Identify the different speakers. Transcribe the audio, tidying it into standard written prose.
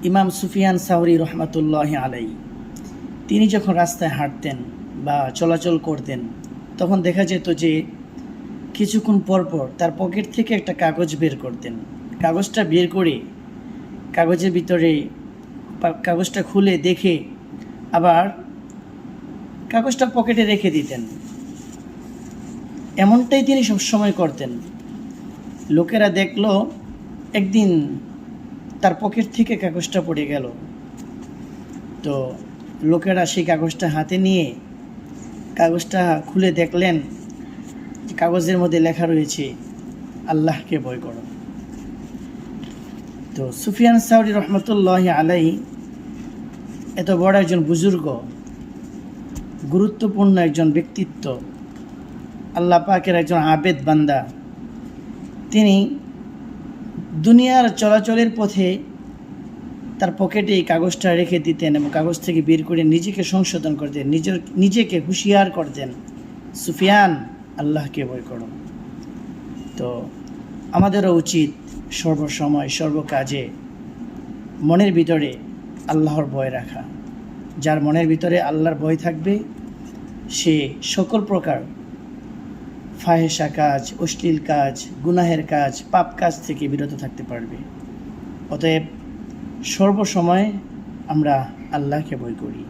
Speaker 1: ইমাম সুফিয়ান সাউরি রহমাতুল্লাহ আলাই তিনি যখন রাস্তায় হাঁটতেন বা চলাচল করতেন তখন দেখা যেত যে কিছুক্ষণ পরপর তার পকেট থেকে একটা কাগজ বের করতেন। কাগজটা বের করে কাগজের ভিতরে কাগজটা খুলে দেখে আবার কাগজটা পকেটে রেখে দিতেন। এমনটাই তিনি সবসময় করতেন। লোকেরা দেখলো একদিন তার পকেট থেকে কাগজটা পড়ে গেল। তো লোকেরা সেই কাগজটা হাতে নিয়ে কাগজটা খুলে দেখলেন কাগজের মধ্যে লেখা রয়েছে আল্লাহকে ভয় করো। তো সুফিয়ান সাউরি রহমতুল্লাহ আলাই এত বড় একজন বুজুর্গ, গুরুত্বপূর্ণ একজন ব্যক্তিত্ব, আল্লাহ পাকের একজন আবেদ বান্দা, তিনি দুনিয়ার চলাচলের পথে তার পকেটে এই কাগজটা রেখে দিতেন এবং কাগজ থেকে বের করে নিজেকে সংশোধন করতেন, নিজেকে হুঁশিয়ার করতেন, সুফিয়ান আল্লাহকে ভয় করো। তো আমাদেরও উচিত সর্বসময় সর্বকাজে মনের ভিতরে আল্লাহর ভয় রাখা। যার মনের ভিতরে আল্লাহর ভয় থাকবে সে সকল প্রকার ফাহেসা কাজ, অশ্লীল কাজ, গুনাহের কাজ, পাপ কাজ থেকে বিরত থাকতে পারবে। অতএব সর্বসময় আমরা আল্লাহকে ভয় করি।